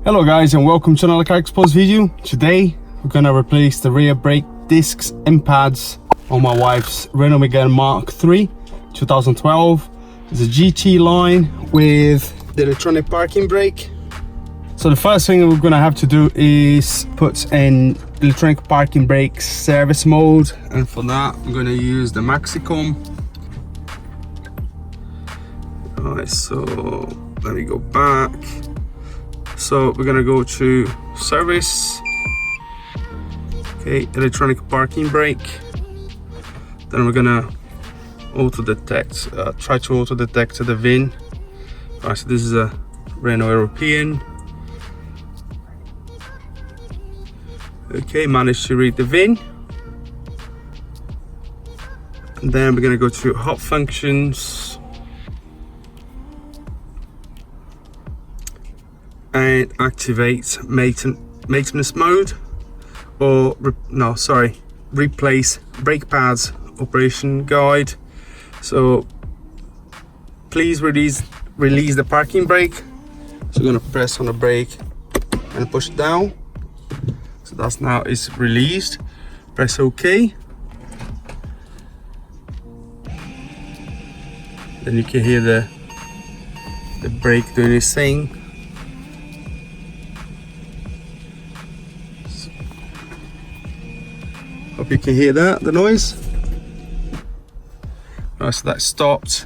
Hello guys, and welcome to another Car Expose video. Today we're gonna replace the rear brake discs and pads on my wife's Renault Megane Mark III 2012. It's a GT line with the electronic parking brake. So the first thing we're gonna have to do is put in electronic parking brake service mode, and for that I'm gonna use the Maxicom. Alright, so let me go back. So we're gonna go to service, okay, electronic parking brake. Then we're gonna auto detect, try to auto detect the VIN. Alright, so this is a Renault European. Okay, managed to read the VIN. And then we're gonna go to hot functions and activate maintenance mode, or replace brake pads operation guide. So please release the parking brake. So we're gonna press on the brake and push down. So that's now is released. Press OK. Then you can hear the brake doing its thing. Hope you can hear that, the noise. Right, so that stopped.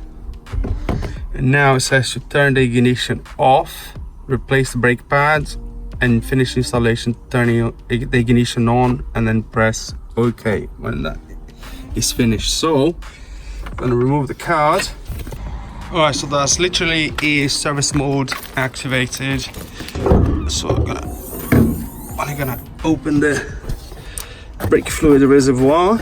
And now it says to turn the ignition off, replace the brake pads, and finish installation, turning the ignition on, and then press OK when that is finished. So I'm gonna remove the card. Alright, so that's literally is service mode activated. So I'm gonna open the brake fluid reservoir.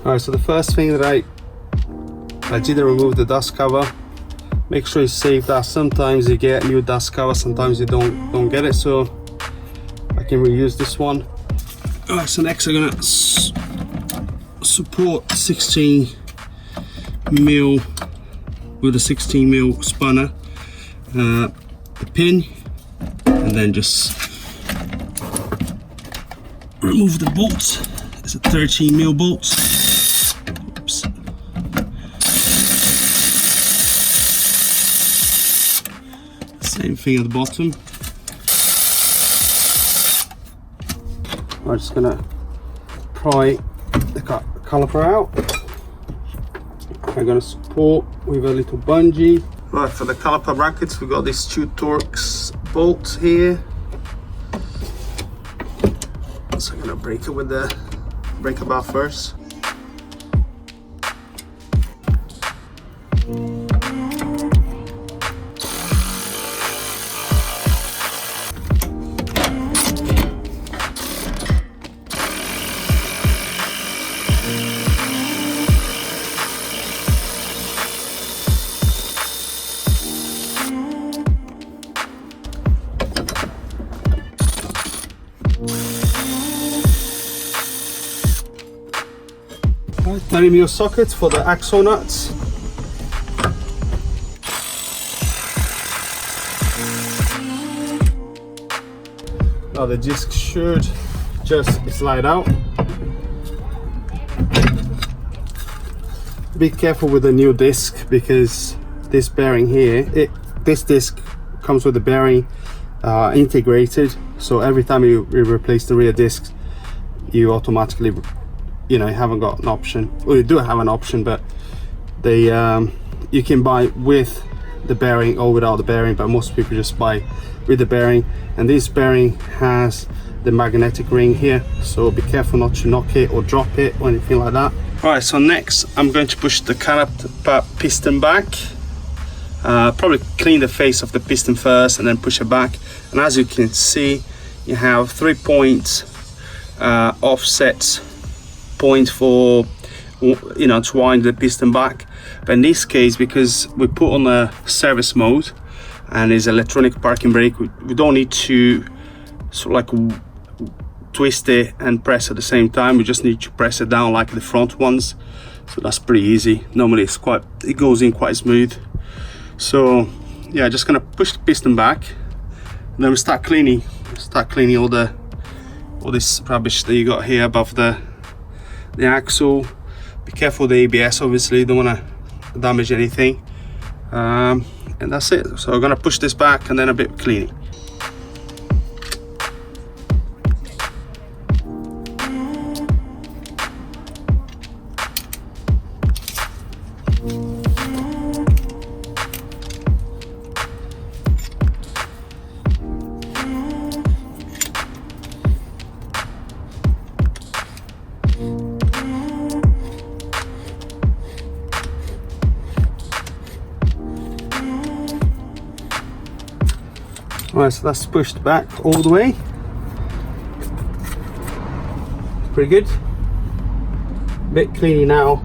Alright, so the first thing that I did remove the dust cover. Make sure you save that. Sometimes you get new dust cover, sometimes you don't get it, so I can reuse this one. Alright, so next I'm gonna support 16mm with a 16mm spanner, the pin, and then just remove the bolts. It's a 13mm bolt. Oops. Same thing at the bottom. I'm just gonna pry the caliper out. I'm gonna support with a little bungee. Right, for the caliper brackets, we got these two Torques bolts here. So I'm gonna break it with the breaker bar first. Right, 90mm socket for the axle nuts. Now the disc should just slide out. Be careful with the new disc, because this bearing here, this disc comes with the bearing integrated, so every time you replace the rear discs, you automatically, you haven't got an option. Well, you do have an option, but they you can buy with the bearing or without the bearing, but most people just buy with the bearing. And this bearing has the magnetic ring here, so be careful not to knock it or drop it or anything like that. Alright, so next I'm going to push the caliper piston back. Probably clean the face of the piston first and then push it back. And as you can see, you have 3 points offset point for to wind the piston back. But in this case, because we put on a service mode, and is electronic parking brake. We don't need to sort of like twist it and press at the same time. We just need to press it down like the front ones, so that's pretty easy. Normally it goes in quite smooth. So yeah, just gonna push the piston back, and then we start cleaning all this rubbish that you got here above the axle. Be careful with the ABS, obviously, you don't want to damage anything. And that's it. So we're gonna push this back and then a bit of cleaning. Right, so that's pushed back all the way. Pretty good. Bit cleaning now.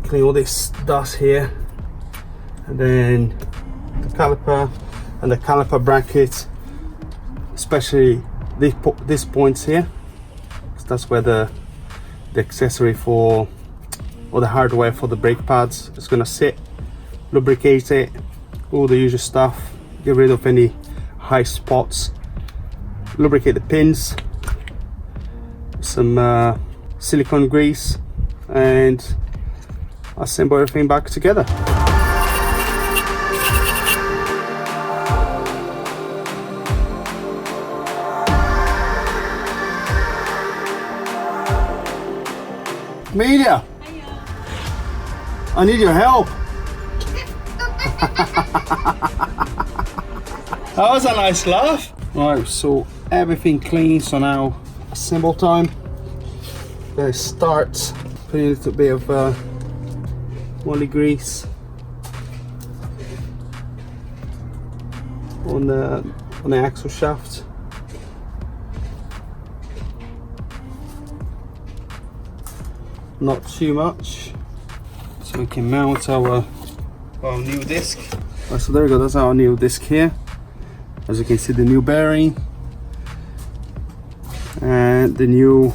Clean all this dust here, and then the caliper and the caliper bracket, especially these points here, because that's where the accessory for, or the hardware for the brake pads is going to sit. Lubricate it, all the usual stuff, get rid of any high spots, lubricate the pins, some silicone grease, and assemble everything back together. Amelia, I need your help. That was a nice laugh. Right, so everything clean, so now assemble time. Gonna start putting a little bit of moly grease on the axle shaft. Not too much, so we can mount our new disc. Right, so there we go, that's our new disc here. As you can see, the new bearing and the new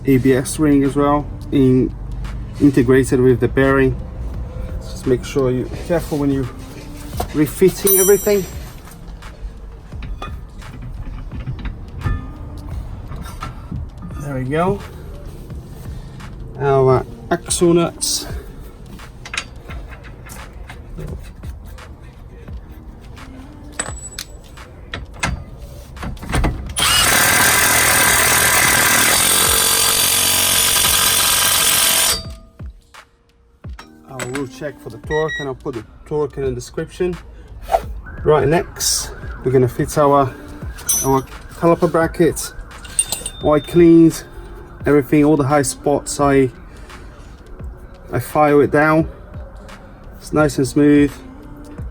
ABS ring as well, integrated with the bearing. Just make sure you're careful when you're refitting everything. There we go. Our axle nuts. I will check for the torque, and I'll put the torque in the description. Right, next we're gonna fit our caliper bracket. I cleaned everything, all the high spots. I file it down. It's nice and smooth.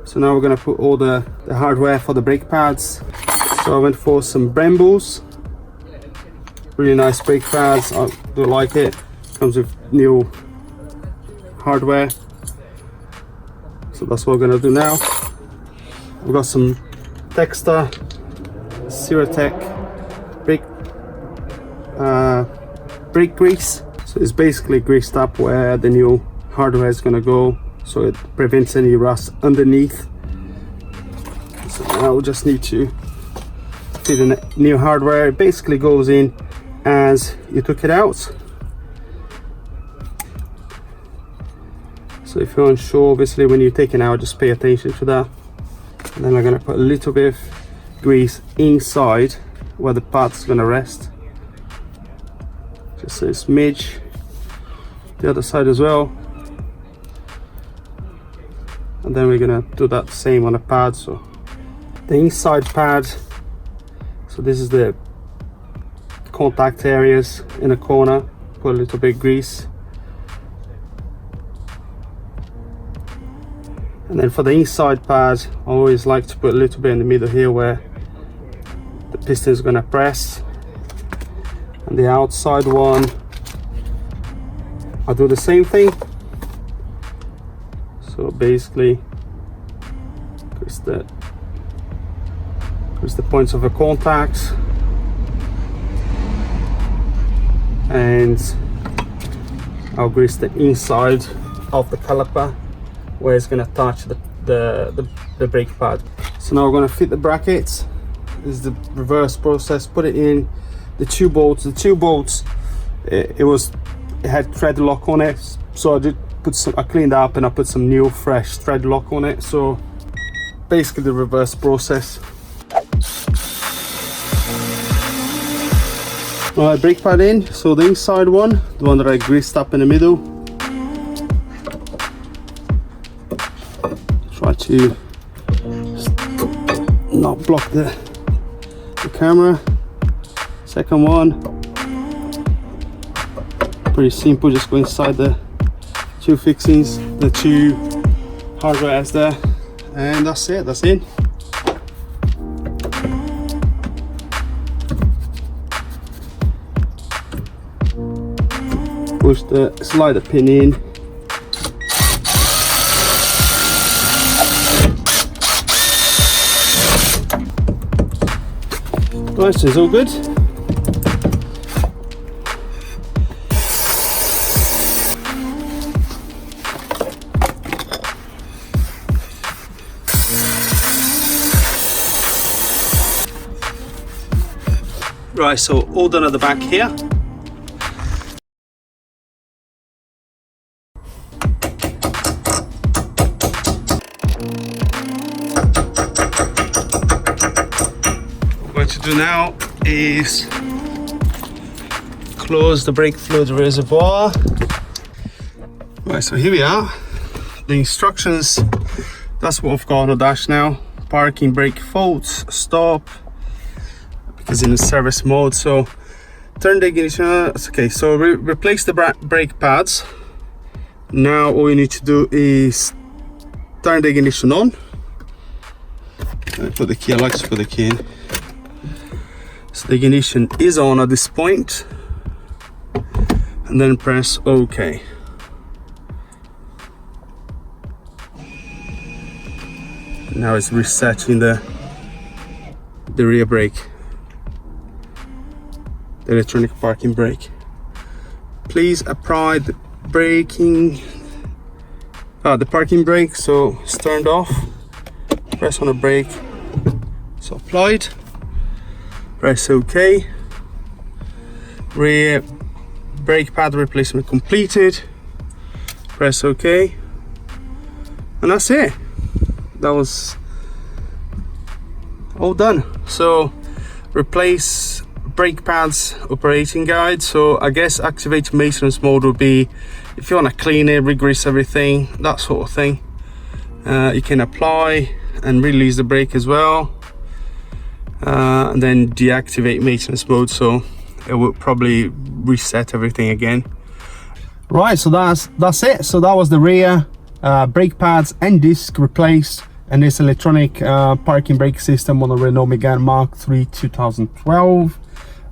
So now we're gonna put all the hardware for the brake pads. So I went for some Brembles. Really nice brake pads. I do like it. Comes with new hardware. So that's what we're gonna do now. We've got some Texta Ceratec brake grease. So it's basically greased up where the new hardware is gonna go, so it prevents any rust underneath. So now we just need to fit the new hardware. It basically goes in as you took it out. So if you're unsure, obviously when you're taking out, just pay attention to that. And then I'm gonna put a little bit of grease inside where the pad's gonna rest. Just a smidge. The other side as well. And then we're gonna do that same on the pad. So the inside pad, so this is the contact areas in the corner. Put a little bit of grease. And then for the inside pad, I always like to put a little bit in the middle here where the piston is gonna press. And the outside one, I'll do the same thing. So basically the points of the contacts, and I'll grease the inside of the caliper where it's going to touch the brake pad. So now we're going to fit the brackets. This is the reverse process. Put it in the two bolts. It had thread lock on it, so I cleaned up and I put some new fresh thread lock on it. So basically the reverse process. Alright, brake pad in. So the inside one, the one that I greased up in the middle. Try to not block the camera. Second one, pretty simple, just go inside the two fixings, the two hardwares there, and that's it, that's in. Push the slider pin in. Right, so it's all good. Right, so all done at the back here. What to do now is close the brake fluid reservoir. Right, so here we are. The instructions, that's what I've got on the dash now. Parking brake faults, stop, because in the service mode. So turn the ignition, okay, so replace the brake pads. Now all you need to do is turn the ignition on. I put the key, I like to put the key in. So the ignition is on at this point, and then press OK. Now it's resetting the rear brake, the electronic parking brake. Please apply the the parking brake, so it's turned off. Press on the brake, so applied. Press OK. Rear brake pad replacement completed. Press OK. And that's it. That was all done. So replace brake pads operating guide. So I guess activate maintenance mode would be if you want to clean it, re-grease everything, that sort of thing. You can apply and release the brake as well. And then deactivate maintenance mode, so it will probably reset everything again. Right, so that's it. So that was the rear brake pads and disc replaced, and this electronic parking brake system on the Renault Megane Mark III 2012.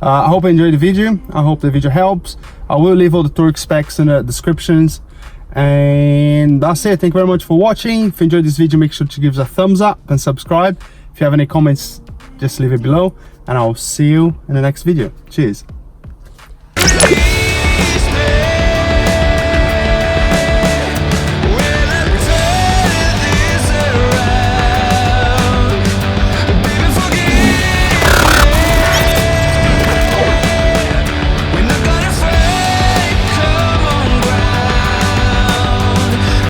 I hope you enjoyed the video. I hope the video helps. I will leave all the torque specs in the descriptions, and that's it. Thank you very much for watching. If you enjoyed this video, make sure to give us a thumbs up and subscribe. If you have any comments, just leave it below, and I'll see you in the next video. Cheers.